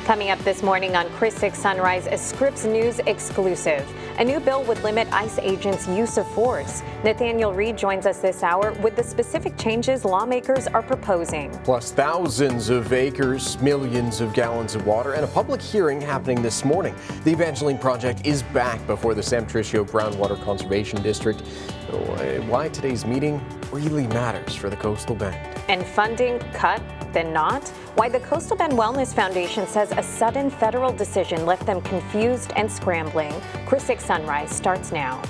Coming up this morning on Chris 6 Sunrise, a Scripps News exclusive. A new bill would limit ICE agents' use of force. Nathaniel Reed joins us this hour with the specific changes lawmakers are proposing. Plus thousands of acres, millions of gallons of water, and a public hearing happening this morning. The Evangeline Project is back before the San Patricio Groundwater Conservation District. Why today's meeting really matters for the Coastal Bend. And funding cut, then not? Why the Coastal Bend Wellness Foundation says a sudden federal decision left them confused and scrambling. Chris 6 Sunrise starts now.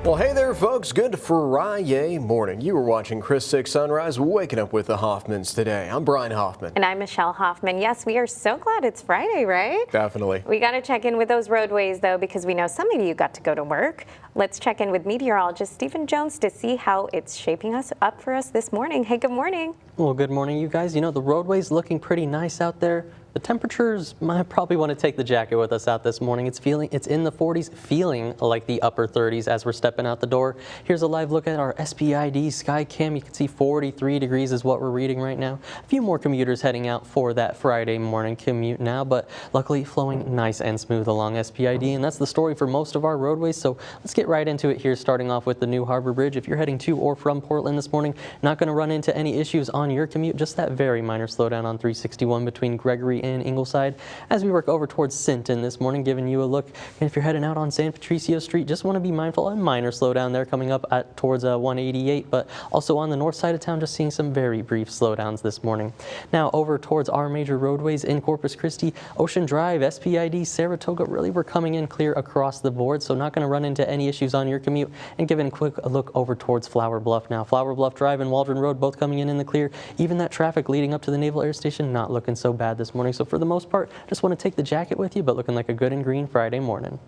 Well, hey there, folks. Good Friday morning. You were watching Chris 6 Sunrise, waking up with the Hoffmans today. I'm Brian Hoffman. And I'm Michelle Hoffman. Yes, we are so glad it's Friday, right? Definitely. We got to check in with those roadways, though, because we know some of you got to go to work. Let's check in with meteorologist Stephen Jones to see how it's shaping us up for us this morning. Hey, good morning. Well, good morning, you guys. You know, the roadway's looking pretty nice out there. The temperatures might probably want to take the jacket with us out this morning. It's in the 40s, feeling like the upper 30s as we're stepping out the door. Here's a live look at our SPID sky cam. You can see 43 degrees is what we're reading right now. A few more commuters heading out for that Friday morning commute now, but luckily flowing nice and smooth along SPID, and that's the story for most of our roadways. So let's get right into it here, starting off with the New Harbor Bridge. If you're heading to or from Portland this morning, not going to run into any issues on your commute, just that very minor slowdown on 361 between Gregory and Ingleside as we work over towards Sinton this morning, giving you a look. And if you're heading out on San Patricio Street, just want to be mindful, a minor slowdown there coming up towards 188, but also on the north side of town, just seeing some very brief slowdowns this morning. Now over towards our major roadways in Corpus Christi, Ocean Drive, SPID, Saratoga, really we're coming in clear across the board, so not going to run into any issues on your commute. And giving a quick look over towards Flower Bluff now. Flower Bluff Drive and Waldron Road both coming in the clear. Even that traffic leading up to the Naval Air Station not looking so bad this morning. So for the most part, just want to take the jacket with you, but looking like a good and green Friday morning.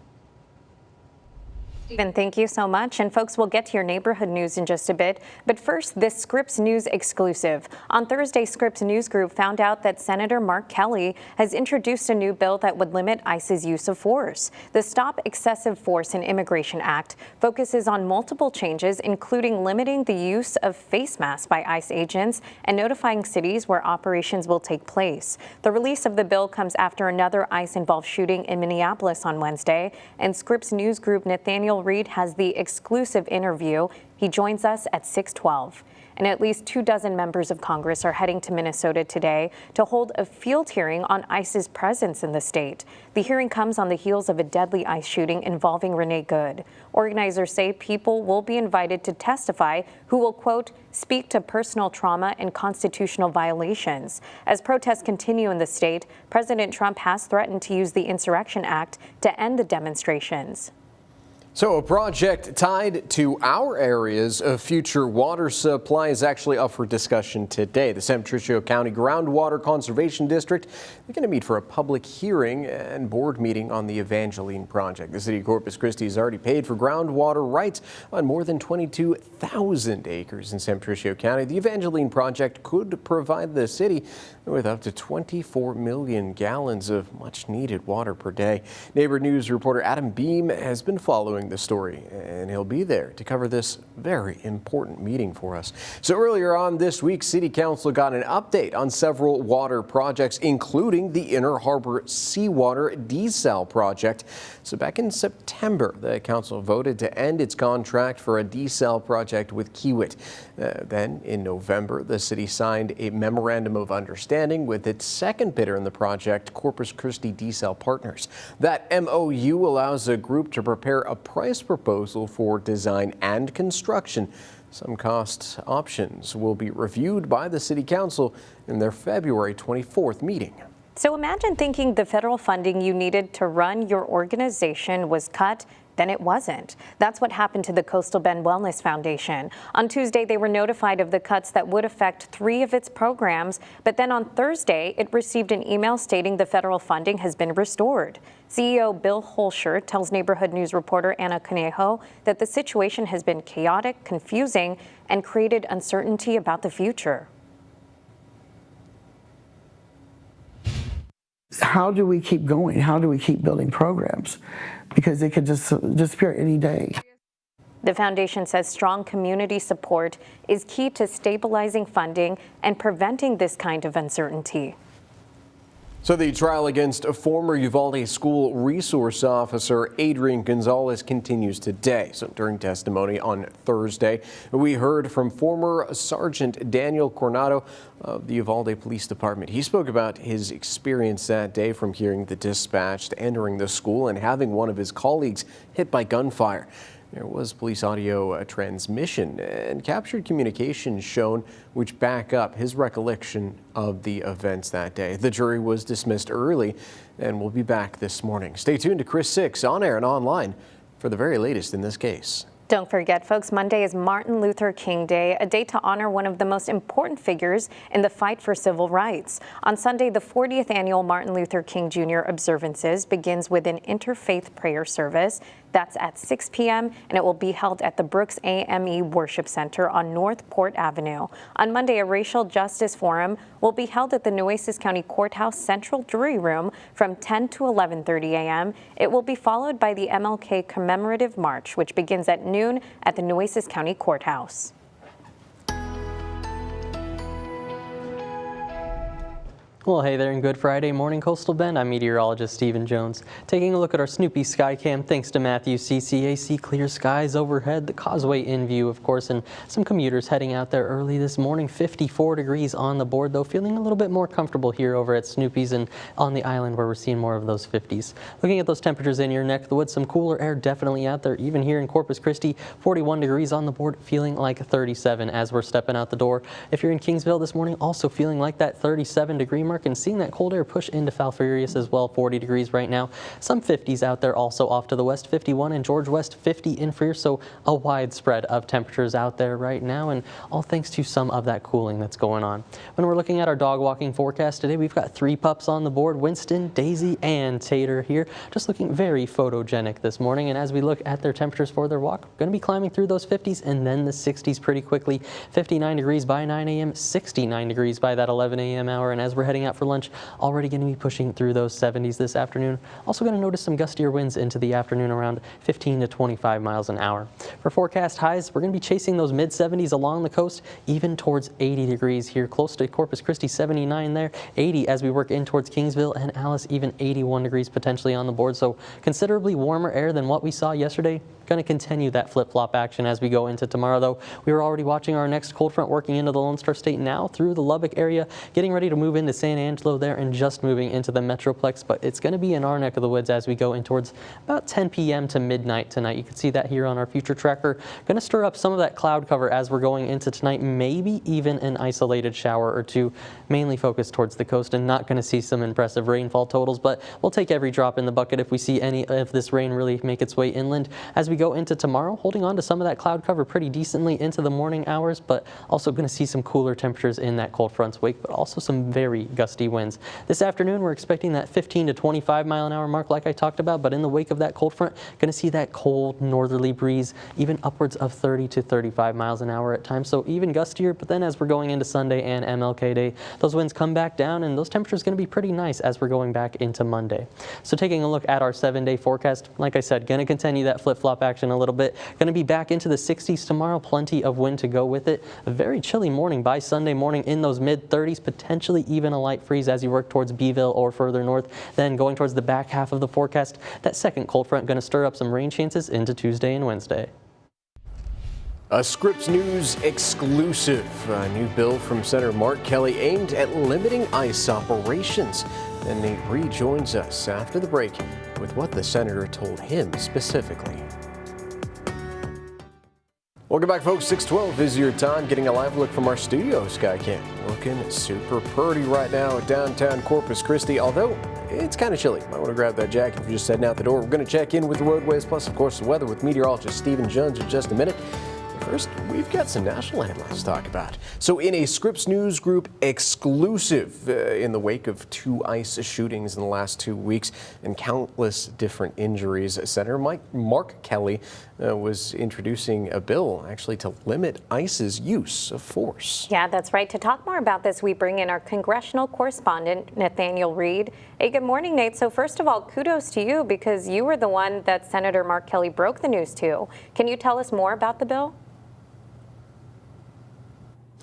Stephen, thank you so much. And folks, we'll get to your neighborhood news in just a bit. But first, this Scripps News exclusive. On Thursday, Scripps News Group found out that Senator Mark Kelly has introduced a new bill that would limit ICE's use of force. The Stop Excessive Force in Immigration Act focuses on multiple changes, including limiting the use of face masks by ICE agents and notifying cities where operations will take place. The release of the bill comes after another ICE-involved shooting in Minneapolis on Wednesday, and Scripps News Group Nathaniel Reed has the exclusive interview. He joins us at 6:12. And at least 24 members of Congress are heading to Minnesota today to hold a field hearing on ICE's presence in the state. The hearing comes on the heels of a deadly ICE shooting involving Renee Good. Organizers say people will be invited to testify who will, quote, speak to personal trauma and constitutional violations. As protests continue in the state, President Trump has threatened to use the Insurrection Act to end the demonstrations. So a project tied to our areas of future water supply is actually up for discussion today. The San Patricio County Groundwater Conservation District is going to meet for a public hearing and board meeting on the Evangeline project. The city of Corpus Christi has already paid for groundwater rights on more than 22,000 acres in San Patricio County. The Evangeline project could provide the city with up to 24 million gallons of much needed water per day. Neighbor News reporter Adam Beam has been following the story, and he'll be there to cover this very important meeting for us. So earlier on this week, City Council got an update on several water projects, including the Inner Harbor Seawater Desal project. So back in September, the council voted to end its contract for a desal project with Kiewit. Then in November, the city signed a memorandum of understanding with its second bidder in the project, Corpus Christi Desal Partners. That MOU allows a group to prepare a price proposal for design and construction. Some cost options will be reviewed by the City Council in their February 24th meeting. So imagine thinking the federal funding you needed to run your organization was cut, then it wasn't. That's what happened to the Coastal Bend Wellness Foundation. On Tuesday, they were notified of the cuts that would affect 3 of its programs, but then on Thursday, it received an email stating the federal funding has been restored. CEO Bill Holscher tells Neighborhood News reporter Anna Conejo that the situation has been chaotic, confusing, and created uncertainty about the future. How do we keep going? How do we keep building programs? Because they could just disappear any day. The foundation says strong community support is key to stabilizing funding and preventing this kind of uncertainty. So the trial against a former Uvalde school resource officer Adrian Gonzalez continues today. So during testimony on Thursday, we heard from former Sergeant Daniel Coronado of the Uvalde Police Department. He spoke about his experience that day from hearing the dispatch to entering the school and having one of his colleagues hit by gunfire. There was police audio transmission and captured communications shown which back up his recollection of the events that day. The jury was dismissed early and will be back this morning. Stay tuned to Chris 6 on air and online for the very latest in this case. Don't forget, folks, Monday is Martin Luther King Day, a day to honor one of the most important figures in the fight for civil rights. On Sunday, the 40th annual Martin Luther King Jr. observances begins with an interfaith prayer service. That's at 6 p.m. and it will be held at the Brooks AME Worship Center on North Port Avenue. On Monday, a racial justice forum will be held at the Nueces County Courthouse Central Jury Room from 10 to 11:30 a.m. It will be followed by the MLK Commemorative March, which begins at noon at the Nueces County Courthouse. Well, hey there, and good Friday morning, Coastal Bend. I'm meteorologist Stephen Jones. Taking a look at our Snoopy Skycam, thanks to Matthew CCAC. Clear skies overhead, the causeway in view, of course, and some commuters heading out there early this morning. 54 degrees on the board, though, feeling a little bit more comfortable here over at Snoopy's and on the island where we're seeing more of those 50s. Looking at those temperatures in your neck of the woods, some cooler air definitely out there, even here in Corpus Christi. 41 degrees on the board, feeling like 37 as we're stepping out the door. If you're in Kingsville this morning, also feeling like that 37-degree mark and seeing that cold air push into Falfurrias as well. 40 degrees right now. Some 50s out there also off to the west. 51 in George West, 50 in Freer. So a wide spread of temperatures out there right now, and all thanks to some of that cooling that's going on. When we're looking at our dog walking forecast today, we've got 3 pups on the board: Winston, Daisy, and Tater here. Just looking very photogenic this morning. And as we look at their temperatures for their walk, going to be climbing through those 50s and then the 60s pretty quickly. 59 degrees by 9 a.m., 69 degrees by that 11 a.m. hour. And as we're heading out for lunch, already going to be pushing through those 70s this afternoon. Also going to notice some gustier winds into the afternoon, around 15 to 25 miles an hour. For forecast highs, we're going to be chasing those mid 70s along the coast, even towards 80 degrees here, close to Corpus Christi, 79 there, 80 as we work in towards Kingsville, and Alice, even 81 degrees potentially on the board. So considerably warmer air than what we saw yesterday. Going to continue that flip-flop action as we go into tomorrow, though. We are already watching our next cold front working into the Lone Star State now through the Lubbock area, getting ready to move into San Angelo there and just moving into the Metroplex, but it's going to be in our neck of the woods as we go in towards about 10 p.m. to midnight tonight. You can see that here on our future tracker. Going to stir up some of that cloud cover as we're going into tonight, maybe even an isolated shower or two, mainly focused towards the coast, and not going to see some impressive rainfall totals, but we'll take every drop in the bucket if we see any of this rain really make its way inland. As we go into tomorrow, holding on to some of that cloud cover pretty decently into the morning hours, but also going to see some cooler temperatures in that cold front's wake, but also some very gusty winds. This afternoon, we're expecting that 15 to 25 mile an hour mark like I talked about, but in the wake of that cold front, going to see that cold northerly breeze, even upwards of 30 to 35 miles an hour at times, so even gustier. But then as we're going into Sunday and MLK Day, those winds come back down, and those temperatures going to be pretty nice as we're going back into Monday. So taking a look at our 7-day forecast, like I said, going to continue that flip-flop action a little bit. Going to be back into the 60s tomorrow, plenty of wind to go with it. A very chilly morning by Sunday morning in those mid-30s, potentially even a light freeze as you work towards Beeville or further north. Then going towards the back half of the forecast, that second cold front going to stir up some rain chances into Tuesday and Wednesday. A Scripps News exclusive. A new bill from Senator Mark Kelly aimed at limiting ICE operations. And Nate rejoins us after the break with what the senator told him specifically. Welcome back, folks. 6:12 is your time. Getting a live look from our studio Skycam. Looking super pretty right now at downtown Corpus Christi, although it's kind of chilly. Might want to grab that jacket if you're just heading out the door. We're going to check in with the roadways, plus, of course, the weather with meteorologist Stephen Jones in just a minute. First, we've got some national headlines to talk about. So in a Scripps News Group exclusive, in the wake of 2 ICE shootings in the last 2 weeks and countless different injuries, Senator Mark Kelly was introducing a bill actually to limit ICE's use of force. Yeah, that's right. To talk more about this, we bring in our congressional correspondent, Nathaniel Reed. Hey, good morning, Nate. So first of all, kudos to you because you were the one that Senator Mark Kelly broke the news to. Can you tell us more about the bill?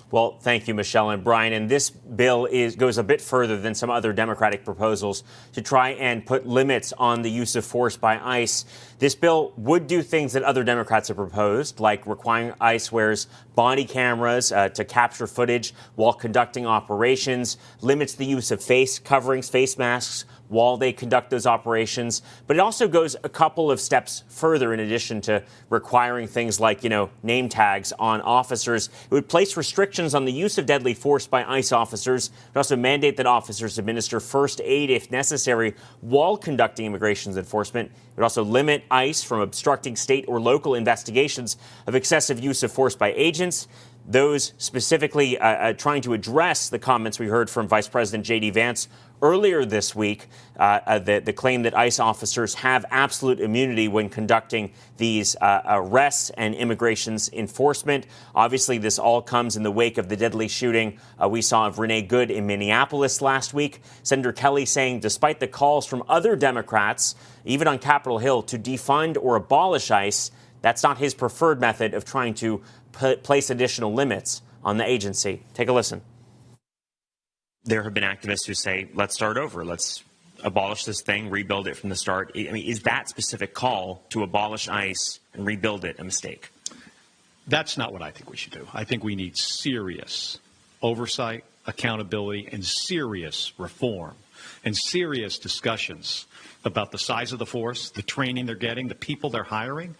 Well, thank you, Michelle and Brian. And this bill goes a bit further than some other Democratic proposals to try and put limits on the use of force by ICE. This bill would do things that other Democrats have proposed, like requiring ICE wears body cameras to capture footage while conducting operations, limits the use of face coverings, face masks, while they conduct those operations. But it also goes a couple of steps further in addition to requiring things like, name tags on officers. It would place restrictions on the use of deadly force by ICE officers. It would also mandate that officers administer first aid if necessary while conducting immigration enforcement. It would also limit ICE from obstructing state or local investigations of excessive use of force by agents. Those specifically trying to address the comments we heard from Vice President J.D. Vance earlier this week, the claim that ICE officers have absolute immunity when conducting these arrests and immigration enforcement. Obviously, this all comes in the wake of the deadly shooting we saw of Renee Good in Minneapolis last week. Senator Kelly saying despite the calls from other Democrats, even on Capitol Hill, to defund or abolish ICE, that's not his preferred method of trying to place additional limits on the agency. Take a listen. There have been activists who say, let's start over. Let's abolish this thing, rebuild it from the start. I mean, is that specific call to abolish ICE and rebuild it a mistake? That's not what I think we should do. I think we need serious oversight, accountability, and serious reform and serious discussions about the size of the force, the training they're getting, the people they're hiring.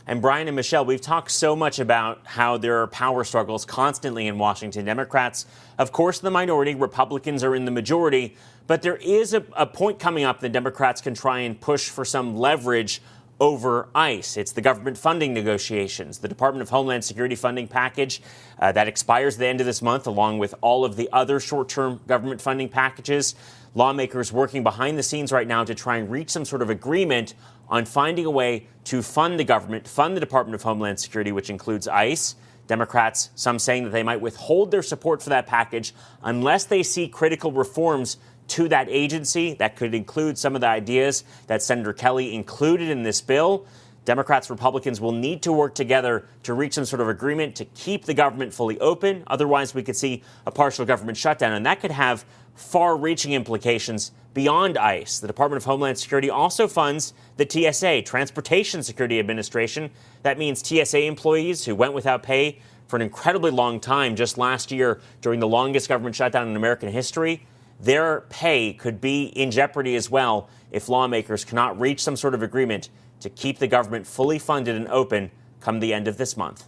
And Brian and Michelle, we've talked so much about how there are power struggles constantly in Washington. Democrats, of course, the minority. Republicans are in the majority. But there is a point coming up that Democrats can try and push for some leverage over ICE. It's the government funding negotiations. The Department of Homeland Security funding package that expires at the end of this month, along with all of the other short-term government funding packages. Lawmakers working behind the scenes right now to try and reach some sort of agreement on finding a way to fund the government, fund the Department of Homeland Security, which includes ICE. Democrats, some saying that they might withhold their support for that package unless they see critical reforms to that agency. That could include some of the ideas that Senator Kelly included in this bill. Democrats, Republicans will need to work together to reach some sort of agreement to keep the government fully open. Otherwise, we could see a partial government shutdown, and that could have far-reaching implications beyond ICE. The Department of Homeland Security also funds the TSA, Transportation Security Administration. That means TSA employees who went without pay for an incredibly long time just last year during the longest government shutdown in American history. Their pay could be in jeopardy as well if lawmakers cannot reach some sort of agreement to keep the government fully funded and open come the end of this month.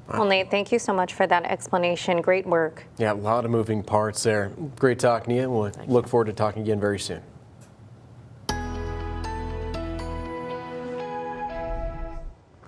Well, Nate, thank you so much for that explanation. Great work. Yeah, a lot of moving parts there. Great talking to you. We'll look forward to talking again very soon.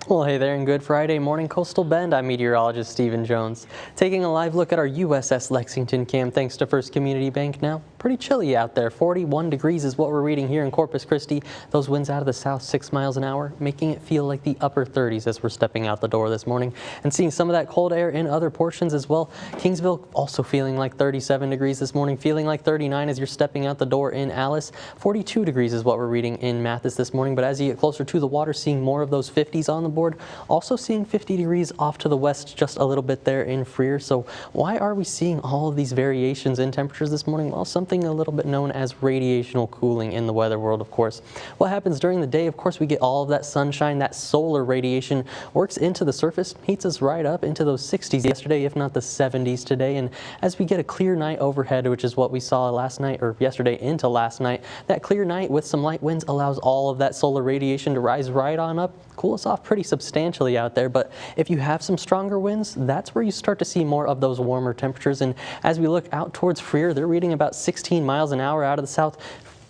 Well, hey there, and good Friday morning, Coastal Bend. I'm meteorologist Stephen Jones. Taking a live look at our USS Lexington Cam, thanks to First Community Bank now. Pretty chilly out there. 41 degrees is what we're reading here in Corpus Christi. Those winds out of the south 6 miles an hour, making it feel like the upper 30s as we're stepping out the door this morning. And seeing some of that cold air in other portions as well. Kingsville also feeling like 37 degrees this morning, feeling like 39 as you're stepping out the door in Alice. 42 degrees is what we're reading in Mathis this morning. But as you get closer to the water, seeing more of those 50s on the board. Also seeing 50 degrees off to the west just a little bit there in Freer. So why are we seeing all of these variations in temperatures this morning? Well, something a little bit known as radiational cooling in the weather world, of course. What happens during the day, of course, we get all of that sunshine, that solar radiation works into the surface, heats us right up into those 60s yesterday, if not the 70s today. And as we get a clear night overhead, which is what we saw last night or yesterday into last night, that clear night with some light winds allows all of that solar radiation to rise right on up, cool us off pretty substantially out there. But if you have some stronger winds, that's where you start to see more of those warmer temperatures. And as we look out towards Freer, they're reading about 16 miles an hour out of the south.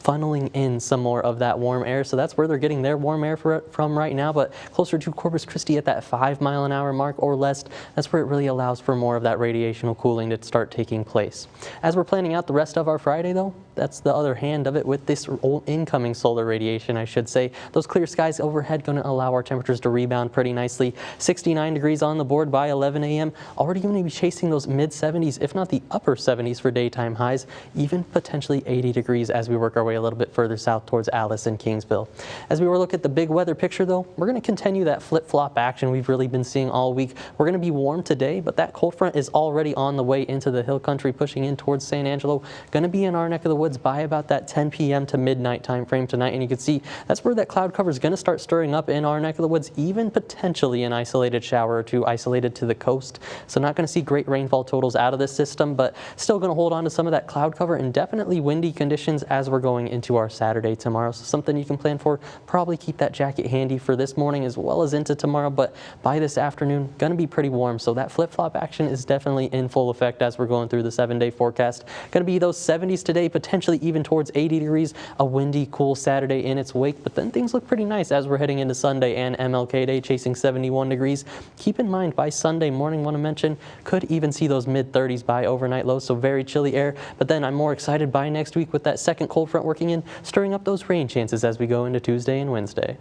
funneling in some more of that warm air. So that's where they're getting their warm air from right now, but closer to Corpus Christi at that 5-mile-an-hour mark or less, that's where it really allows for more of that radiational cooling to start taking place. As we're planning out the rest of our Friday, though, that's the other hand of it with this incoming solar radiation, I should say. Those clear skies overhead going to allow our temperatures to rebound pretty nicely. 69 degrees on the board by 11 a.m. Already going to be chasing those mid-70s, if not the upper 70s for daytime highs, even potentially 80 degrees as we work our way a little bit further south towards Alice and Kingsville. As we look at the big weather picture, though, we're going to continue that flip-flop action we've really been seeing all week. We're going to be warm today, but that cold front is already on the way into the hill country, pushing in towards San Angelo. Going to be in our neck of the woods by about that 10 p.m. to midnight time frame tonight, and you can see that's where that cloud cover is going to start stirring up in our neck of the woods, even potentially an isolated shower or two isolated to the coast. So not going to see great rainfall totals out of this system, but still going to hold on to some of that cloud cover and definitely windy conditions as we're going into our Saturday tomorrow. So something you can plan for. Probably keep that jacket handy for this morning as well as into tomorrow, but by this afternoon, going to be pretty warm. So that flip-flop action is definitely in full effect as we're going through the 7-day forecast. Going to be those 70s today, potentially even towards 80 degrees, a windy, cool Saturday in its wake, but then things look pretty nice as we're heading into Sunday and MLK Day, chasing 71 degrees. Keep in mind, by Sunday morning, want to mention, could even see those mid-30s by overnight lows, so very chilly air, but then I'm more excited by next week with that second cold front working in, stirring up those rain chances as we go into Tuesday and Wednesday.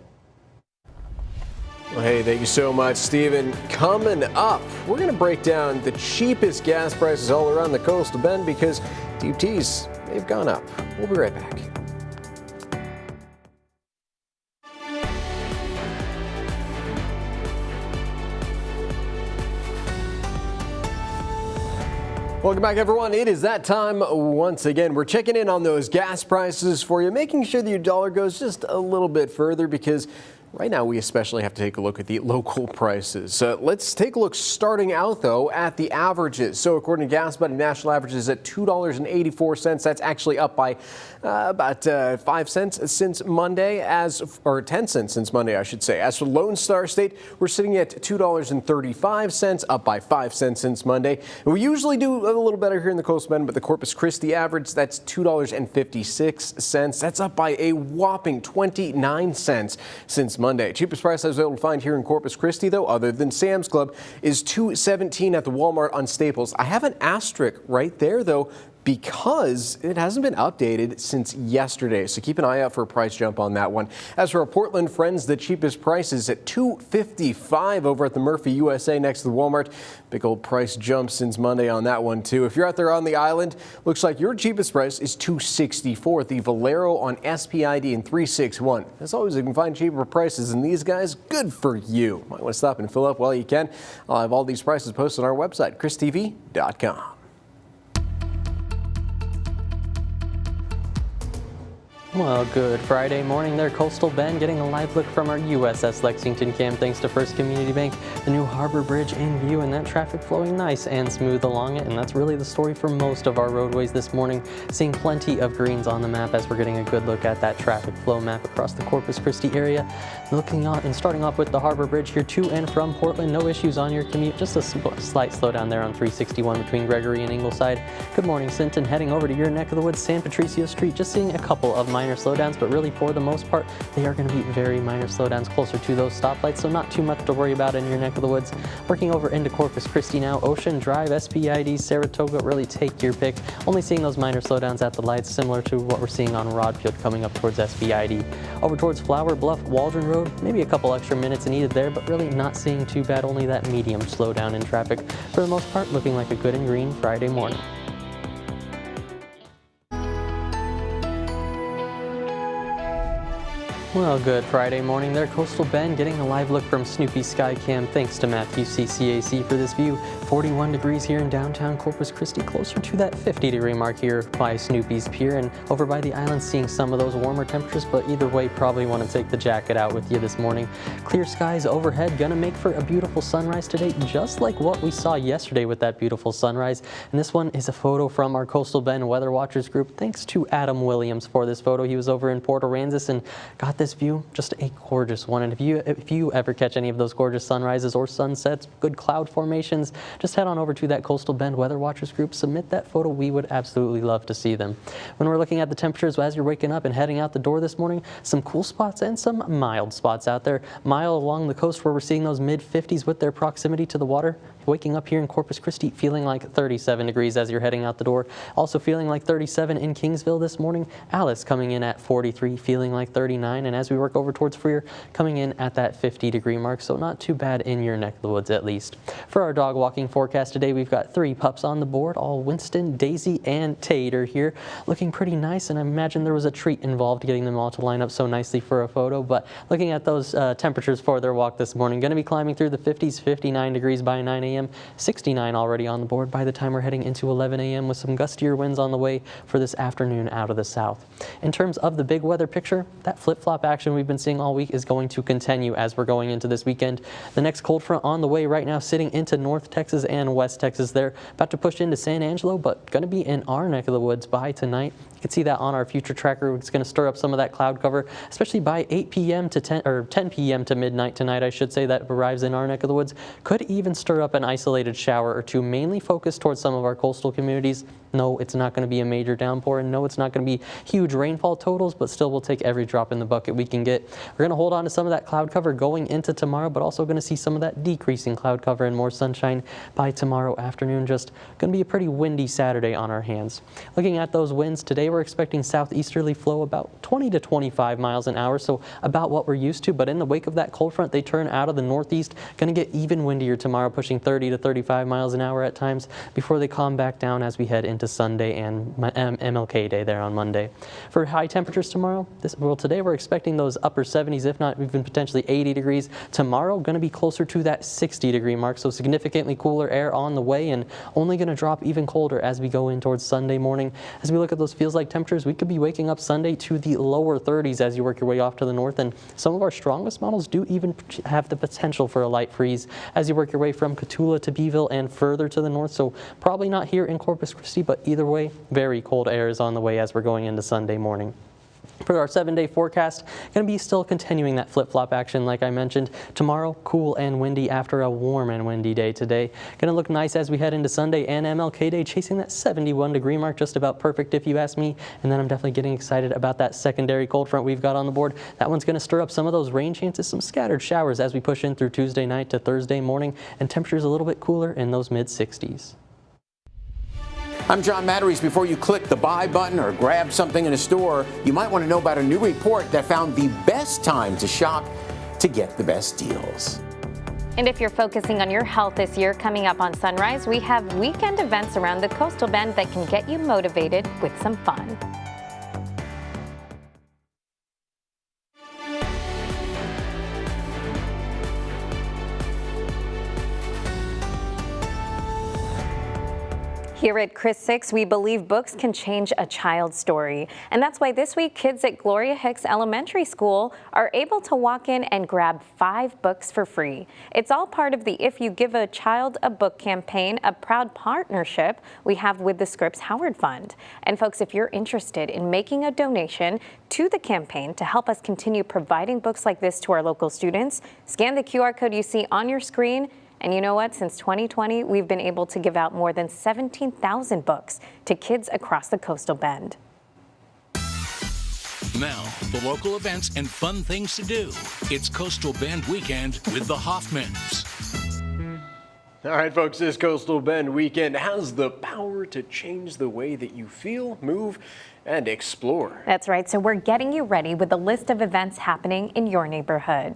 Well, hey, thank you so much, Stephen. Coming up, we're going to break down the cheapest gas prices all around the coastal bend because DUTs, they've gone up. We'll be right back. Welcome back, everyone. It is that time once again. We're checking in on those gas prices for you, making sure that your dollar goes just a little bit further because right now we especially have to take a look at the local prices. Let's take a look starting out, though, at the averages. So according to GasBuddy, national averages at $2.84. That's actually up by about 5 cents since Monday, or 10 cents since Monday, I should say. As for Lone Star State, we're sitting at $2.35, up by 5 cents since Monday. And we usually do a little better here in the Coastal Bend, but the Corpus Christi average, that's $2.56. That's up by a whopping 29 cents since Monday. Cheapest price I was able to find here in Corpus Christi, though, other than Sam's Club, is $2.17 at the Walmart on Staples. I have an asterisk right there, though, because it hasn't been updated since yesterday. So keep an eye out for a price jump on that one. As for our Portland friends, the cheapest price is at $2.55 over at the Murphy USA next to the Walmart. Big old price jump since Monday on that one, too. If you're out there on the island, looks like your cheapest price is $2.64 at the Valero on SPID and 361. As always, you can find cheaper prices than these guys. Good for you. Might want to stop and fill up while you can. I'll have all these prices posted on our website, christv.com. Well, good Friday morning there, Coastal Bend, getting a live look from our USS Lexington cam thanks to First Community Bank. The new Harbor Bridge in view and that traffic flowing nice and smooth along it, and that's really the story for most of our roadways this morning. Seeing plenty of greens on the map as we're getting a good look at that traffic flow map across the Corpus Christi area. Looking on and starting off with the Harbor Bridge here to and from Portland, no issues on your commute, just a slight slowdown there on 361 between Gregory and Ingleside. Good morning, Sinton, heading over to your neck of the woods, San Patricio Street, just seeing a couple of minor slowdowns, but really for the most part, they are going to be very minor slowdowns closer to those stoplights, so not too much to worry about in your neck of the woods. Working over into Corpus Christi now, Ocean Drive, SPID, Saratoga, really take your pick. Only seeing those minor slowdowns at the lights, similar to what we're seeing on Rodfield coming up towards SPID. Over towards Flower Bluff, Waldron Road, maybe a couple extra minutes needed there, but really not seeing too bad, only that medium slowdown in traffic. For the most part, looking like a good and green Friday morning. Well, good Friday morning there, Coastal Bend, getting a live look from Snoopy Skycam thanks to Matthew CCAC for this view. 41 degrees here in downtown Corpus Christi, closer to that 50-degree mark here by Snoopy's Pier, and over by the island seeing some of those warmer temperatures, but either way, probably want to take the jacket out with you this morning. Clear skies overhead, gonna make for a beautiful sunrise today, just like what we saw yesterday with that beautiful sunrise. And this one is a photo from our Coastal Bend Weather Watchers group. Thanks to Adam Williams for this photo. He was over in Port Aransas and got this this view, just a gorgeous one. And if you ever catch any of those gorgeous sunrises or sunsets, good cloud formations, just head on over to that Coastal Bend Weather Watchers group, submit that photo. We would absolutely love to see them. When we're looking at the temperatures as you're waking up and heading out the door this morning, some cool spots and some mild spots out there. Mild along the coast where we're seeing those mid-50s with their proximity to the water. Waking up here in Corpus Christi feeling like 37 degrees as you're heading out the door. Also feeling like 37 in Kingsville this morning. Alice coming in at 43, feeling like 39. And as we work over towards Freer, coming in at that 50 degree mark. So not too bad in your neck of the woods at least. For our dog walking forecast today, we've got 3 pups on the board. All Winston, Daisy, and Tater here. Looking pretty nice, and I imagine there was a treat involved getting them all to line up so nicely for a photo. But looking at those temperatures for their walk this morning, going to be climbing through the 50s, 59 degrees by 9 a.m., 69 already on the board by the time we're heading into 11 a.m. with some gustier winds on the way for this afternoon out of the south. In terms of the big weather picture, that flip-flop action we've been seeing all week is going to continue as we're going into this weekend. The next cold front on the way right now, sitting into North Texas and West Texas there, about to push into San Angelo, but going to be in our neck of the woods by tonight. You can see that on our future tracker. It's going to stir up some of that cloud cover, especially by 8 p.m. to 10 p.m. to midnight tonight, I should say, that arrives in our neck of the woods. Could even stir up an isolated shower or two, mainly focused towards some of our coastal communities. No, it's not going to be a major downpour, and no, it's not going to be huge rainfall totals, but still we'll take every drop in the bucket we can get. We're going to hold on to some of that cloud cover going into tomorrow, but also going to see some of that decreasing cloud cover and more sunshine by tomorrow afternoon. Just going to be a pretty windy Saturday on our hands. Looking at those winds today, we're expecting southeasterly flow about 20 to 25 miles an hour, so about what we're used to, but in the wake of that cold front, they turn out of the northeast. Going to get even windier tomorrow, pushing 30 to 35 miles an hour at times before they calm back down as we head into Sunday and MLK Day there on Monday. For high temperatures tomorrow, today we're expecting those upper 70s, if not even potentially 80 degrees. Tomorrow going to be closer to that 60 degree mark, so significantly cooler air on the way and only going to drop even colder as we go in towards Sunday morning. As we look at those feels like temperatures, we could be waking up Sunday to the lower 30s as you work your way off to the north, and some of our strongest models do even have the potential for a light freeze as you work your way from Cotulla to Beeville and further to the north, so probably not here in Corpus Christi, but either way, very cold air is on the way as we're going into Sunday morning. For our 7-day forecast, going to be still continuing that flip-flop action like I mentioned. Tomorrow, cool and windy after a warm and windy day today. Going to look nice as we head into Sunday and MLK Day, chasing that 71 degree mark, just about perfect if you ask me. And then I'm definitely getting excited about that secondary cold front we've got on the board. That one's going to stir up some of those rain chances, some scattered showers as we push in through Tuesday night to Thursday morning, and temperatures a little bit cooler in those mid-60s. I'm John Matteries. Before you click the buy button or grab something in a store, you might want to know about a new report that found the best time to shop to get the best deals. And if you're focusing on your health this year, coming up on Sunrise, we have weekend events around the Coastal Bend that can get you motivated with some fun. Here at Chris 6, we believe books can change a child's story. And that's why this week, kids at Gloria Hicks Elementary School are able to walk in and grab 5 books for free. It's all part of the If You Give a Child a Book campaign, a proud partnership we have with the Scripps Howard Fund. And folks, if you're interested in making a donation to the campaign to help us continue providing books like this to our local students, scan the QR code you see on your screen. And you know what? Since 2020, we've been able to give out more than 17,000 books to kids across the Coastal Bend. Now, the local events and fun things to do. It's Coastal Bend Weekend with the Hoffmans. All right, folks, this Coastal Bend weekend has the power to change the way that you feel, move, and explore. That's right. So we're getting you ready with a list of events happening in your neighborhood.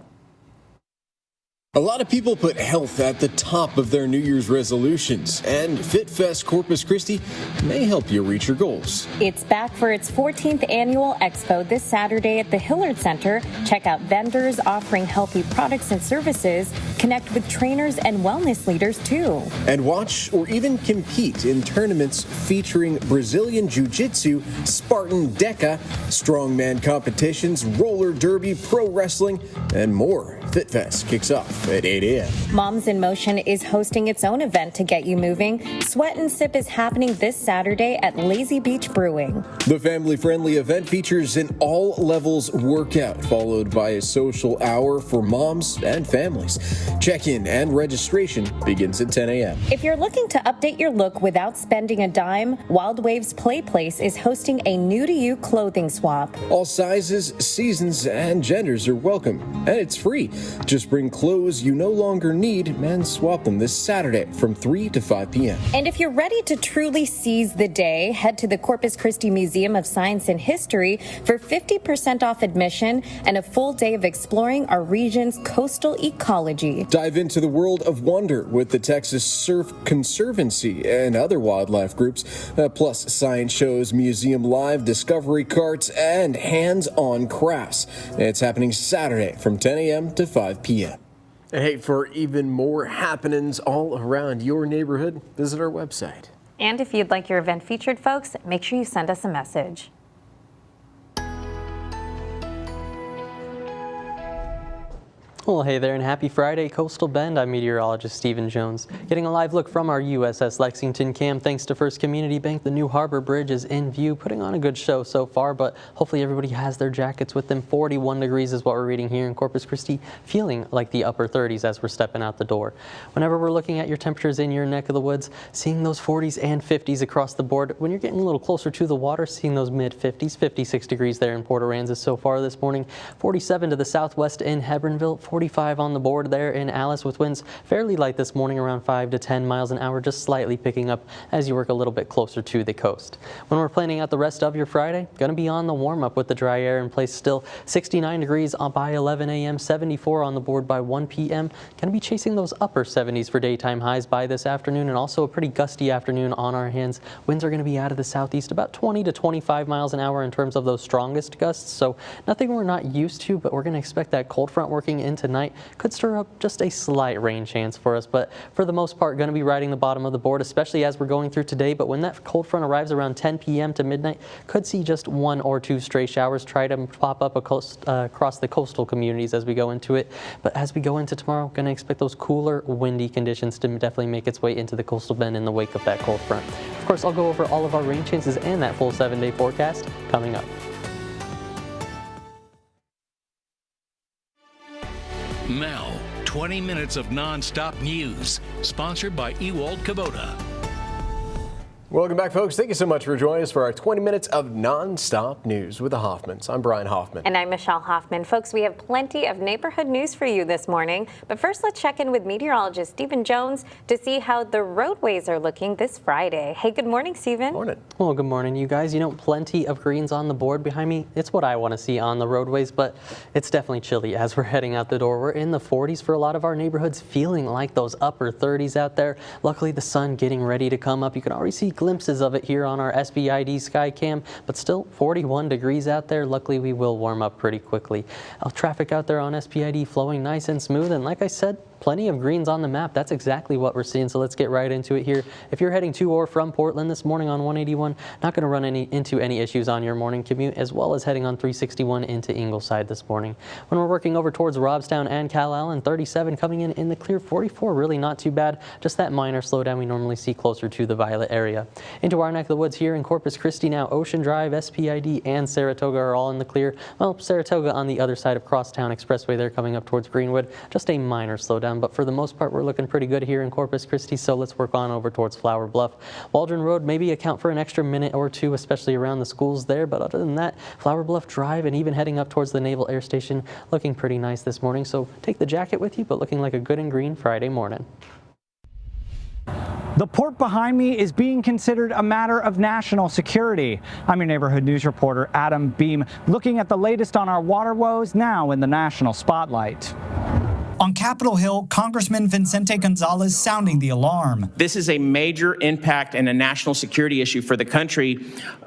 A lot of people put health at the top of their New Year's resolutions, and FitFest Corpus Christi may help you reach your goals. It's back for its 14th annual expo this Saturday at the Hillard Center. Check out vendors offering healthy products and services. Connect with trainers and wellness leaders, too. And watch or even compete in tournaments featuring Brazilian Jiu-Jitsu, Spartan Deca, strongman competitions, roller derby, pro wrestling, and more. FitFest kicks off at 8 a.m. Moms in Motion is hosting its own event to get you moving. Sweat and Sip is happening this Saturday at Lazy Beach Brewing. The family-friendly event features an all-levels workout, followed by a social hour for moms and families. Check-in and registration begins at 10 a.m. If you're looking to update your look without spending a dime, Wild Waves Play Place is hosting a new-to-you clothing swap. All sizes, seasons, and genders are welcome, and it's free. Just bring clothes you no longer need and swap them this Saturday from 3 to 5 p.m. And if you're ready to truly seize the day, head to the Corpus Christi Museum of Science and History for 50% off admission and a full day of exploring our region's coastal ecology. Dive into the world of wonder with the Texas Surf Conservancy and other wildlife groups, plus science shows, museum live, discovery carts, and hands-on crafts. It's happening Saturday from 10 a.m. to 5 p.m. And hey, for even more happenings all around your neighborhood, visit our website. And if you'd like your event featured, folks, make sure you send us a message. Well, hey there and happy Friday, Coastal Bend. I'm meteorologist Stephen Jones. Getting a live look from our USS Lexington cam thanks to First Community Bank. The new Harbor Bridge is in view, putting on a good show so far, but hopefully everybody has their jackets with them. 41 degrees is what we're reading here in Corpus Christi, feeling like the upper 30s as we're stepping out the door. Whenever we're looking at your temperatures in your neck of the woods, seeing those 40s and 50s across the board. When you're getting a little closer to the water, seeing those mid-50s, 56 degrees there in Port Aransas so far this morning. 47 to the southwest in Hebbronville, 45 on the board there in Alice with winds fairly light this morning, around 5 to 10 miles an hour, just slightly picking up as you work a little bit closer to the coast. When we're planning out the rest of your Friday, going to be on the warm up with the dry air in place still. 69 degrees by 11 a.m., 74 on the board by 1 p.m. Going to be chasing those upper 70s for daytime highs by this afternoon, and also a pretty gusty afternoon on our hands. Winds are going to be out of the southeast about 20 to 25 miles an hour in terms of those strongest gusts, so nothing we're not used to, but we're going to expect that cold front working in tonight. Could stir up just a slight rain chance for us, but for the most part going to be riding the bottom of the board, especially as we're going through today. But when that cold front arrives around 10 p.m. to midnight, could see just 1 or 2 stray showers try to pop up across the coastal communities as we go into it. But as we go into tomorrow, going to expect those cooler, windy conditions to definitely make its way into the coastal bend in the wake of that cold front. Of course, I'll go over all of our rain chances and that full 7-day forecast coming up. Now, 20 minutes of non-stop news, sponsored by Ewald Kubota. Welcome back, folks. Thank you so much for joining us for our 20 minutes of non-stop news with the Hoffmans. I'm Brian Hoffman. And I'm Michelle Hoffman. Folks, we have plenty of neighborhood news for you this morning. But first, let's check in with meteorologist Stephen Jones to see how the roadways are looking this Friday. Hey, good morning, Stephen. Morning. Well, good morning, you guys. You know, plenty of greens on the board behind me. It's what I want to see on the roadways, but it's definitely chilly as we're heading out the door. We're in the 40s for a lot of our neighborhoods, feeling like those upper 30s out there. Luckily, the sun getting ready to come up. You can already see glimpses of it here on our SBID Skycam, but still 41 degrees out there. Luckily, we will warm up pretty quickly. Traffic out there on SBID flowing nice and smooth, and like I said, plenty of greens on the map. That's exactly what we're seeing, so let's get right into it here. If you're heading to or from Portland this morning on 181, not going to run into any issues on your morning commute, as well as heading on 361 into Ingleside this morning. When we're working over towards Robstown and Cal Allen, 37 coming in the clear, 44 really not too bad, just that minor slowdown we normally see closer to the Violet area. Into our neck of the woods here in Corpus Christi now, Ocean Drive, SPID, and Saratoga are all in the clear. Well, Saratoga on the other side of Crosstown Expressway there coming up towards Greenwood, just a minor slowdown. But for the most part, we're looking pretty good here in Corpus Christi, so let's work on over towards Flower Bluff. Waldron Road, maybe account for an extra minute or two, especially around the schools there, but other than that, Flower Bluff Drive and even heading up towards the Naval Air Station, looking pretty nice this morning, so take the jacket with you, but looking like a good and green Friday morning. The port behind me is being considered a matter of national security. I'm your neighborhood news reporter, Adam Beam, looking at the latest on our water woes now in the national spotlight. On Capitol Hill, Congressman Vicente Gonzalez sounding the alarm. This is a major impact and a national security issue for the country.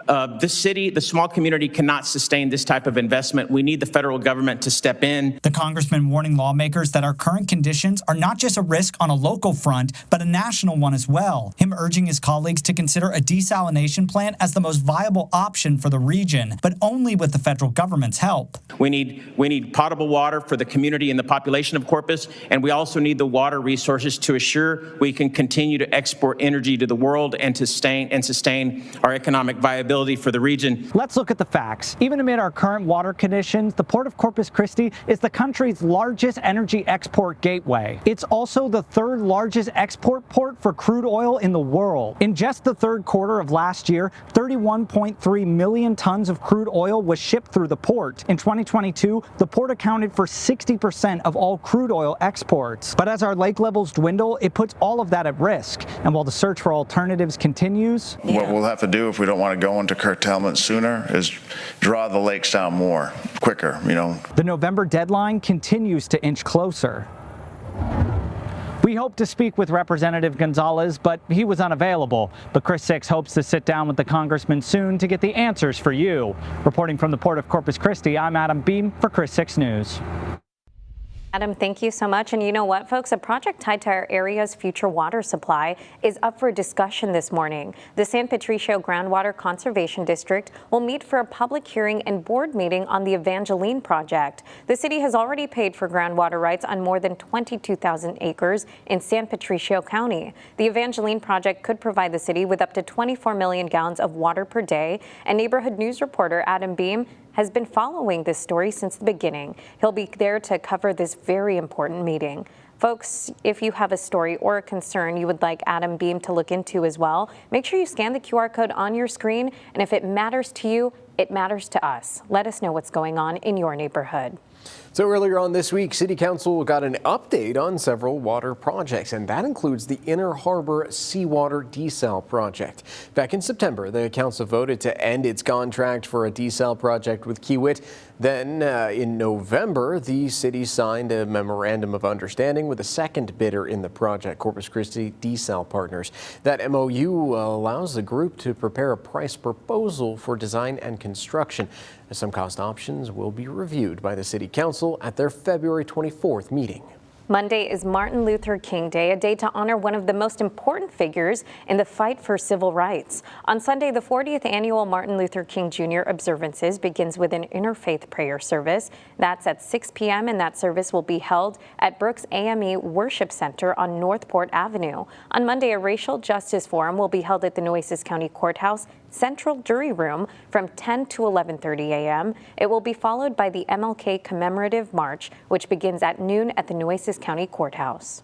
The city, the small community cannot sustain this type of investment. We need the federal government to step in. The congressman warning lawmakers that our current conditions are not just a risk on a local front, but a national one as well. Him urging his colleagues to consider a desalination plant as the most viable option for the region, but only with the federal government's help. We need potable water for the community and the population of Corpus, and we also need the water resources to assure we can continue to export energy to the world and to sustain our economic viability for the region. Let's look at the facts. Even amid our current water conditions, the Port of Corpus Christi is the country's largest energy export gateway. It's also the third largest export port for crude oil in the world. In just the third quarter of last year, 31.3 million tons of crude oil was shipped through the port. In 2022, the port accounted for 60% of all crude oil exports. But as our lake levels dwindle, it puts all of that at risk. And while the search for alternatives continues, what we'll have to do if we don't want to go into curtailment sooner is draw the lakes down more, quicker, The November deadline continues to inch closer. We hope to speak with Representative Gonzalez, but he was unavailable. But Chris Six hopes to sit down with the congressman soon to get the answers for you. Reporting from the Port of Corpus Christi, I'm Adam Beam for Chris 6 News. Adam, thank you so much. And you know what, folks? A project tied to our area's future water supply is up for discussion this morning. The San Patricio Groundwater Conservation District will meet for a public hearing and board meeting on the Evangeline project. The city has already paid for groundwater rights on more than 22,000 acres in San Patricio County. The Evangeline project could provide the city with up to 24 million gallons of water per day. And neighborhood news reporter Adam Beam has been following this story since the beginning. He'll be there to cover this very important meeting. Folks, if you have a story or a concern you would like Adam Beam to look into as well, make sure you scan the QR code on your screen. And if it matters to you, it matters to us. Let us know what's going on in your neighborhood. So earlier on this week, City Council got an update on several water projects, and that includes the Inner Harbor Seawater Desal project. Back in September, the council voted to end its contract for a desal project with Kiewit. Then in November, the city signed a memorandum of understanding with a second bidder in the project, Corpus Christi Desal Partners. That MOU allows the group to prepare a price proposal for design and construction. Some cost options will be reviewed by the City Council at their February 24th meeting. Monday is Martin Luther King Day, a day to honor one of the most important figures in the fight for civil rights. On Sunday, the 40th annual Martin Luther King Jr. observances begins with an interfaith prayer service. That's at 6 p.m. and that service will be held at Brooks AME Worship Center on Northport Avenue. On Monday, a racial justice forum will be held at the Nueces County Courthouse Central Jury Room from 10 to 11:30 a.m. It will be followed by the MLK Commemorative March, which begins at noon at the Nueces County Courthouse.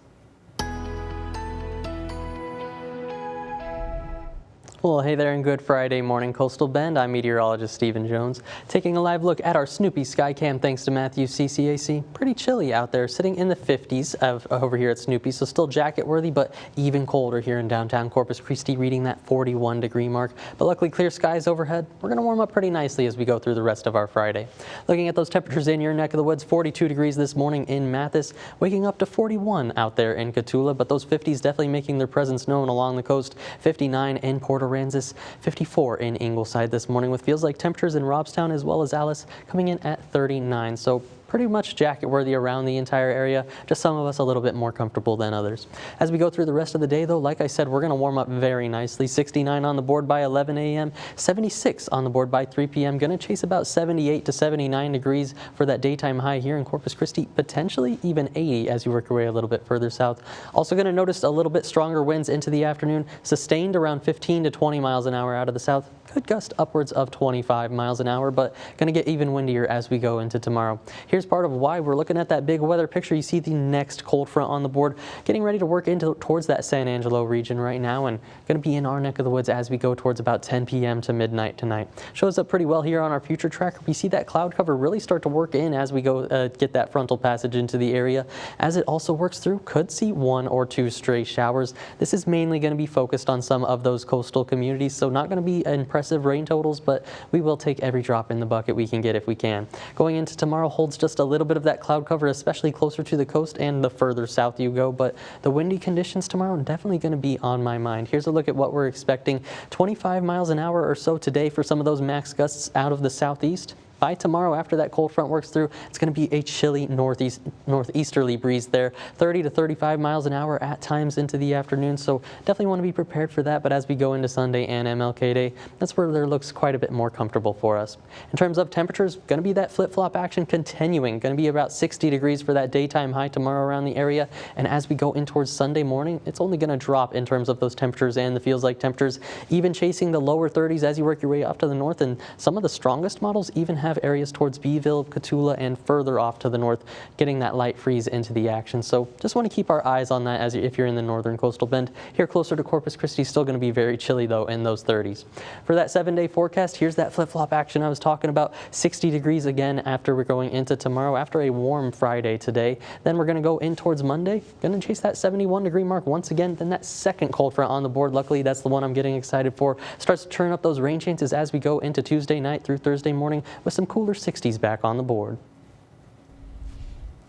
Well, hey there and good Friday morning, Coastal Bend. I'm meteorologist Stephen Jones, taking a live look at our Snoopy Skycam thanks to Matthews CCAC. Pretty chilly out there, sitting in the 50s over here at Snoopy, so still jacket worthy, but even colder here in downtown Corpus Christi, reading that 41 degree mark. But luckily clear skies overhead. We're going to warm up pretty nicely as we go through the rest of our Friday. Looking at those temperatures in your neck of the woods, 42 degrees this morning in Mathis, waking up to 41 out there in Cotulla, but those 50s definitely making their presence known along the coast. 59 in Port Aransas, 54 in Ingleside this morning, with feels like temperatures in Robstown as well as Alice coming in at 39. So pretty much jacket worthy around the entire area, just some of us a little bit more comfortable than others. As we go through the rest of the day though, like I said, we're going to warm up very nicely. 69 on the board by 11 a.m., 76 on the board by 3 p.m. Going to chase about 78 to 79 degrees for that daytime high here in Corpus Christi, potentially even 80 as you work your way a little bit further south. Also going to notice a little bit stronger winds into the afternoon, sustained around 15 to 20 miles an hour out of the south. Could gust upwards of 25 miles an hour, but going to get even windier as we go into tomorrow. Here's part of why we're looking at that big weather picture. You see the next cold front on the board, getting ready to work into towards that San Angelo region right now, and going to be in our neck of the woods as we go towards about 10 p.m. to midnight tonight. Shows up pretty well here on our future tracker. We see that cloud cover really start to work in as we go get that frontal passage into the area. As it also works through, could see 1 or 2 stray showers. This is mainly going to be focused on some of those coastal communities, so not going to be in impressive rain totals, but we will take every drop in the bucket we can get if we can. Going into tomorrow holds just a little bit of that cloud cover, especially closer to the coast and the further south you go, but the windy conditions tomorrow are definitely going to be on my mind. Here's a look at what we're expecting. 25 miles an hour or so today for some of those max gusts out of the southeast. By tomorrow, after that cold front works through, it's going to be a chilly northeasterly breeze there, 30 to 35 miles an hour at times into the afternoon. So definitely want to be prepared for that. But as we go into Sunday and MLK Day, that's where there looks quite a bit more comfortable for us. In terms of temperatures, going to be that flip-flop action continuing. Going to be about 60 degrees for that daytime high tomorrow around the area. And as we go in towards Sunday morning, it's only going to drop in terms of those temperatures and the feels like temperatures, even chasing the lower 30s as you work your way up to the north. And some of the strongest models even have areas towards Beeville, Cotulla, and further off to the north, getting that light freeze into the action. So just want to keep our eyes on that if you're in the northern coastal bend. Here closer to Corpus Christi, still going to be very chilly though in those 30s. For that 7-day forecast, here's that flip-flop action I was talking about. 60 degrees again after we're going into tomorrow, after a warm Friday today. Then we're going to go in towards Monday, going to chase that 71 degree mark once again. Then that second cold front on the board, luckily that's the one I'm getting excited for, starts to turn up those rain chances as we go into Tuesday night through Thursday morning with some cooler 60s back on the board.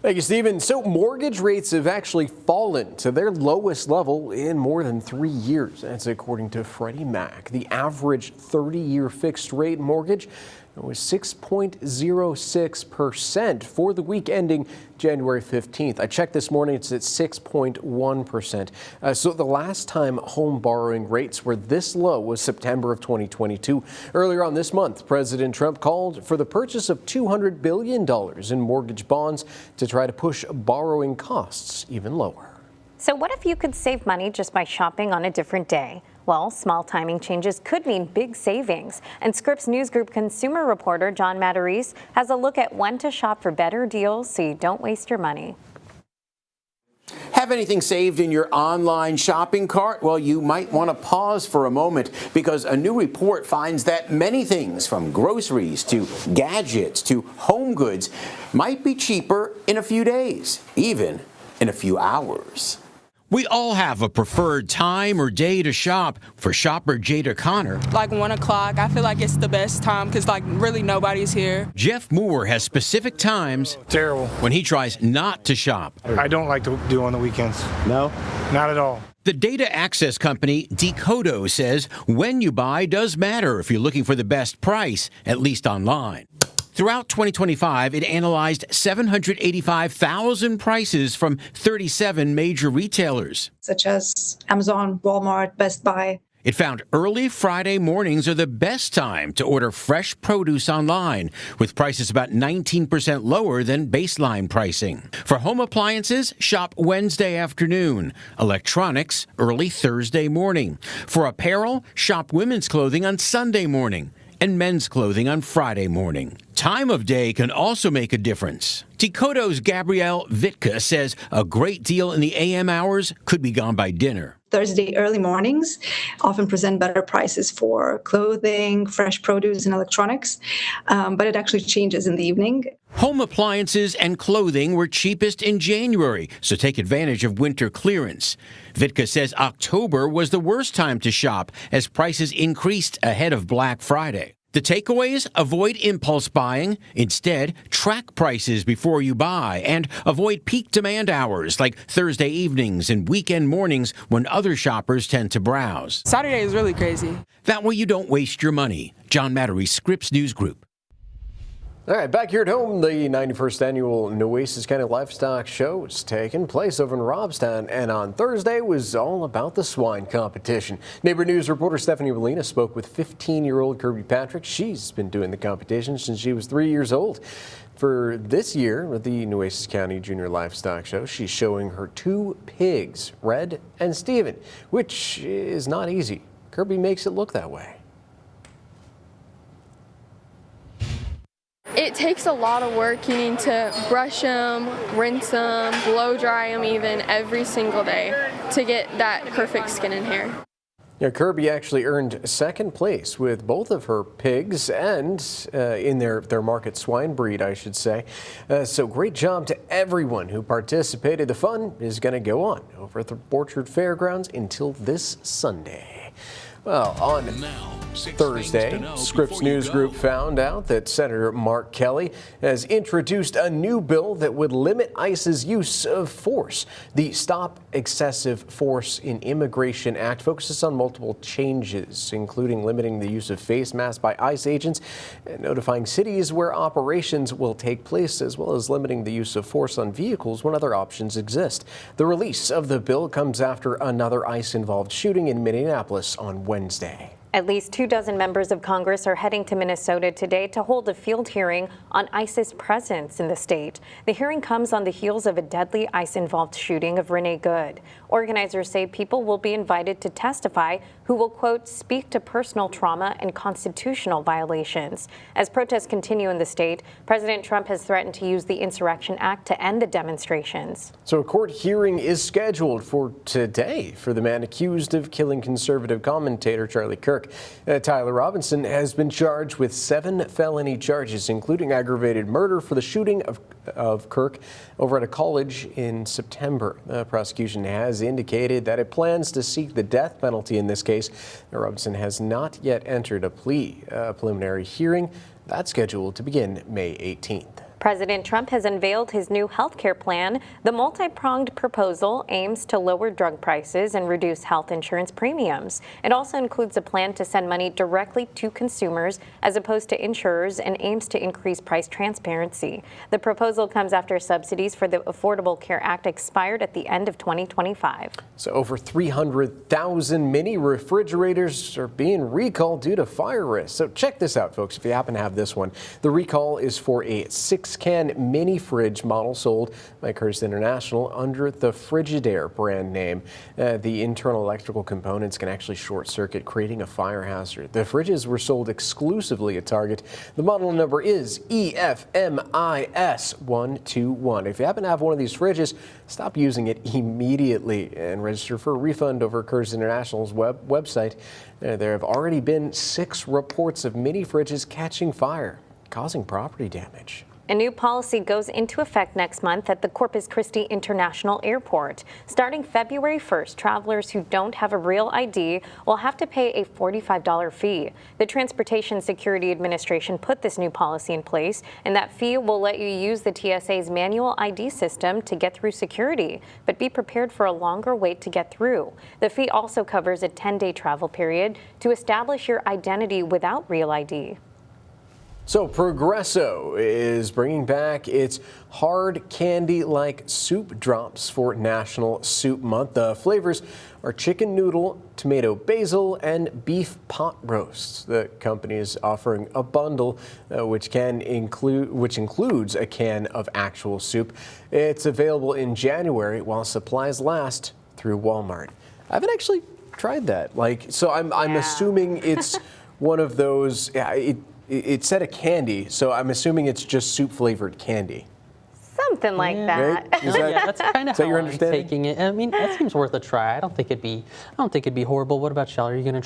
Thank you, Stephen. So mortgage rates have actually fallen to their lowest level in more than 3 years. That's according to Freddie Mac. The average 30-year fixed rate mortgage was 6.06% for the week ending January 15th. I checked this morning, it's at 6.1%. So the last time home borrowing rates were this low was September of 2022. Earlier on this month, President Trump called for the purchase of $200 billion in mortgage bonds to try to push borrowing costs even lower. So what if you could save money just by shopping on a different day? Well, small timing changes could mean big savings. And Scripps News Group consumer reporter John Matarese has a look at when to shop for better deals so you don't waste your money. Have anything saved in your online shopping cart? Well, you might want to pause for a moment because a new report finds that many things from groceries to gadgets to home goods might be cheaper in a few days, even in a few hours. We all have a preferred time or day to shop. For shopper Jada Connor, like 1 o'clock, I feel like it's the best time because really nobody's here. Jeff Moore has specific times terrible when he tries not to shop. I don't like to do on the weekends. No? Not at all. The data access company Decodo says when you buy does matter if you're looking for the best price, at least online. Throughout 2025, it analyzed 785,000 prices from 37 major retailers, such as Amazon, Walmart, Best Buy. It found early Friday mornings are the best time to order fresh produce online, with prices about 19% lower than baseline pricing. For home appliances, shop Wednesday afternoon. Electronics, early Thursday morning. For apparel, shop women's clothing on Sunday morning and men's clothing on Friday morning. Time of day can also make a difference. Decodo's Gabrielle Vitka says a great deal in the AM hours could be gone by dinner. Thursday early mornings often present better prices for clothing, fresh produce, and electronics, but it actually changes in the evening. Home appliances and clothing were cheapest in January, so take advantage of winter clearance. Vitka says October was the worst time to shop as prices increased ahead of Black Friday. The takeaways: avoid impulse buying. Instead, track prices before you buy and avoid peak demand hours like Thursday evenings and weekend mornings when other shoppers tend to browse. Saturday is really crazy. That way you don't waste your money. John Matarese, Scripps News Group. All right, back here at home, the 91st annual Nueces County Livestock Show is taking place over in Robstown, and on Thursday was all about the swine competition. Neighbor News reporter Stephanie Molina spoke with 15-year-old Kirby Patrick. She's been doing the competition since she was 3 years old. For this year, with the Nueces County Junior Livestock Show, she's showing her 2 pigs, Red and Steven, which is not easy. Kirby makes it look that way. It takes a lot of work. You need to brush them, rinse them, blow dry them even every single day to get that perfect skin and hair. Yeah, Kirby actually earned second place with both of her pigs and in their market swine breed, I should say. So great job to everyone who participated. The fun is going to go on over at the Orchard Fairgrounds until this Sunday. Well, on now, Thursday, Scripps News Group found out that Senator Mark Kelly has introduced a new bill that would limit ICE's use of force. The Stop Excessive Force in Immigration Act focuses on multiple changes, including limiting the use of face masks by ICE agents and notifying cities where operations will take place, as well as limiting the use of force on vehicles when other options exist. The release of the bill comes after another ICE-involved shooting in Minneapolis on Wednesday. At least 24 members of Congress are heading to Minnesota today to hold a field hearing on ICE's presence in the state. The hearing comes on the heels of a deadly ICE-involved shooting of Renee Good. Organizers say people will be invited to testify who will, quote, speak to personal trauma and constitutional violations. As protests continue in the state, President Trump has threatened to use the Insurrection Act to end the demonstrations. So a court hearing is scheduled for today for the man accused of killing conservative commentator Charlie Kirk. Tyler Robinson has been charged with 7 felony charges, including aggravated murder for the shooting of Kirk over at a college in September. The prosecution has indicated that it plans to seek the death penalty in this case. Robinson has not yet entered a preliminary hearing. That's scheduled to begin May 18th. President Trump has unveiled his new health care plan. The multi-pronged proposal aims to lower drug prices and reduce health insurance premiums. It also includes a plan to send money directly to consumers as opposed to insurers and aims to increase price transparency. The proposal comes after subsidies for the Affordable Care Act expired at the end of 2025. So over 300,000 mini refrigerators are being recalled due to fire risk. So check this out, folks, if you happen to have this one. The recall is for a 6-can mini fridge model sold by Curtis International under the Frigidaire brand name. The internal electrical components can actually short circuit, creating a fire hazard. The fridges were sold exclusively at Target. The model number is EFMIS121. If you happen to have one of these fridges, stop using it immediately and register for a refund over Curtis International's website. There have already been 6 reports of mini fridges catching fire, causing property damage. A new policy goes into effect next month at the Corpus Christi International Airport. Starting February 1st, travelers who don't have a real ID will have to pay a $45 fee. The Transportation Security Administration put this new policy in place, and that fee will let you use the TSA's manual ID system to get through security, but be prepared for a longer wait to get through. The fee also covers a 10-day travel period to establish your identity without real ID. So Progresso is bringing back its hard candy-like soup drops for National Soup Month. The flavors are chicken noodle, tomato basil, and beef pot roast. The company is offering a bundle which includes a can of actual soup. It's available in January while supplies last through Walmart. I haven't actually tried that. So I'm assuming it's one of those. It said a candy, so I'm assuming it's just soup-flavored candy. Something like that. Right? That's kind of how your I'm understanding? taking it. I mean, that seems worth a try. I don't think it'd be horrible. What about Shell? Are you going to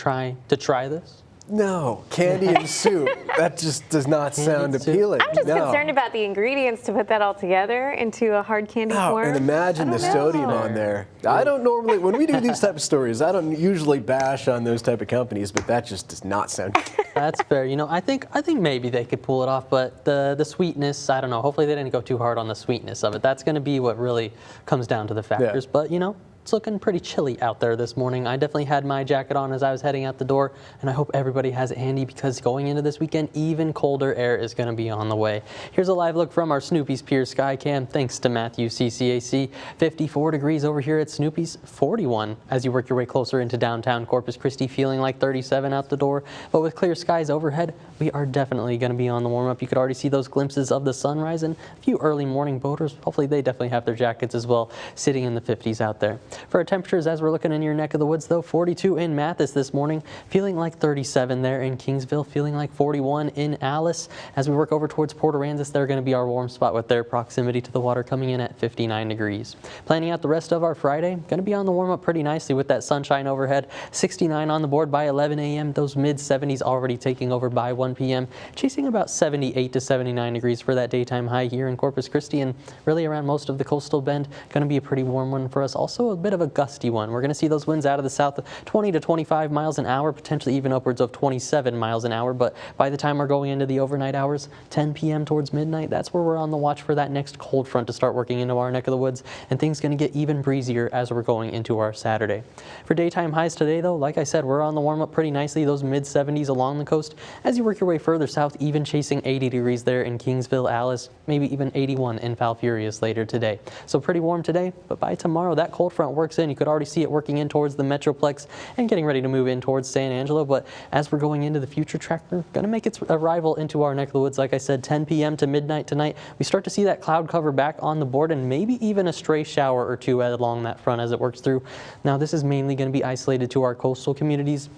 try this? No, candy and soup. That just does not sound appealing. I'm just concerned about the ingredients to put that all together into a hard candy form. And imagine the sodium on there. I don't normally, when we do these type of stories, I don't usually bash on those type of companies, but that just does not sound good. That's fair. You know, I think maybe they could pull it off, but the sweetness, I don't know. Hopefully they didn't go too hard on the sweetness of it. That's going to be what really comes down to the factors. But, you know, it's looking pretty chilly out there this morning. I definitely had my jacket on as I was heading out the door, and I hope everybody has it handy because going into this weekend, even colder air is going to be on the way. Here's a live look from our Snoopy's Pier Sky Cam. Thanks to Matthew CCAC. 54 degrees over here at Snoopy's, 41 as you work your way closer into downtown Corpus Christi, feeling like 37 out the door. But with clear skies overhead, we are definitely going to be on the warm-up. You could already see those glimpses of the sunrise and a few early morning boaters. Hopefully they definitely have their jackets as well, sitting in the 50s out there. For our temperatures, as we're looking in your neck of the woods, though, 42 in Mathis this morning, feeling like 37 there in Kingsville, feeling like 41 in Alice. As we work over towards Port Aransas, they're going to be our warm spot with their proximity to the water coming in at 59 degrees. Planning out the rest of our Friday, going to be on the warm up pretty nicely with that sunshine overhead. 69 on the board by 11 a.m. Those mid 70s already taking over by 1 p.m. Chasing about 78 to 79 degrees for that daytime high here in Corpus Christi, and really around most of the coastal bend. Going to be a pretty warm one for us. Also bit of a gusty one. We're going to see those winds out of the south of 20 to 25 miles an hour, potentially even upwards of 27 miles an hour. But by the time we're going into the overnight hours, 10 p.m. towards midnight, that's where we're on the watch for that next cold front to start working into our neck of the woods. And things going to get even breezier as we're going into our Saturday. For daytime highs today, though, like I said, we're on the warm up pretty nicely. Those mid-70s along the coast. As you work your way further south, even chasing 80 degrees there in Kingsville, Alice, maybe even 81 in Falfurrias later today. So pretty warm today, but by tomorrow that cold front works in. You could already see it working in towards the Metroplex and getting ready to move in towards San Angelo. But as we're going into the future track, we're going to make its arrival into our neck of the woods. Like I said, 10 p.m. to midnight tonight, we start to see that cloud cover back on the board and maybe even a stray shower or two along that front as it works through. Now this is mainly going to be isolated to our coastal communities.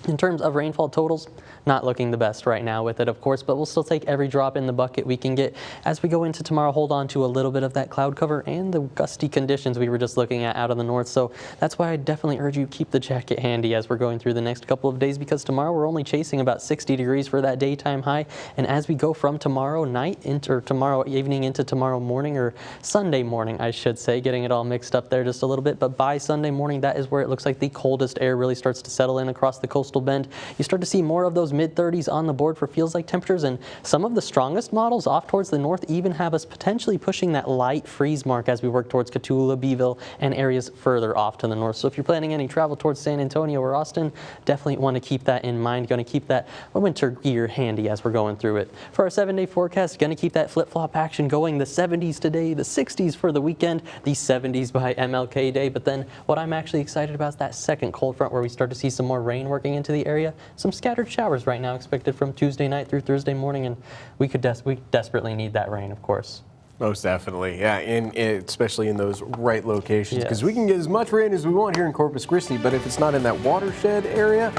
In terms of rainfall totals, not looking the best right now with it, of course, but we'll still take every drop in the bucket we can get. As we go into tomorrow, hold on to a little bit of that cloud cover and the gusty conditions we were just looking at out of the north. So that's why I definitely urge you keep the jacket handy as we're going through the next couple of days, because tomorrow we're only chasing about 60 degrees for that daytime high. And as we go from tomorrow night or tomorrow evening into tomorrow morning, or Sunday morning, I should say, getting it all mixed up there just a little bit. But by Sunday morning, that is where it looks like the coldest air really starts to settle in across the coastal bend. You start to see more of those mid-30s on the board for feels like temperatures, and some of the strongest models off towards the north even have us potentially pushing that light freeze mark as we work towards Cotulla, Beeville, and areas further off to the north. So if you're planning any travel towards San Antonio or Austin, definitely want to keep that in mind. Going to keep that winter gear handy as we're going through it. For our 7-day forecast, going to keep that flip-flop action going. The 70s today, the 60s for the weekend, the 70s by MLK Day. But then what I'm actually excited about is that second cold front where we start to see some more rain working into the area. Some scattered showers right now expected from Tuesday night through Thursday morning, and we desperately need that rain, of course. Most definitely, yeah, and especially in those right locations, because we can get as much rain as we want here in Corpus Christi, but if it's not in that watershed area,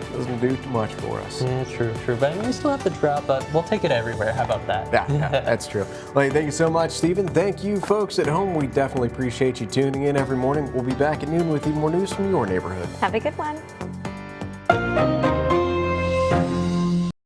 it doesn't do too much for us. Yeah, true. But I mean, we still have the drought, but we'll take it everywhere. How about that? Yeah, that's true. Well, thank you so much, Stephen. Thank you, folks at home. We definitely appreciate you tuning in every morning. We'll be back at noon with even more news from your neighborhood. Have a good one.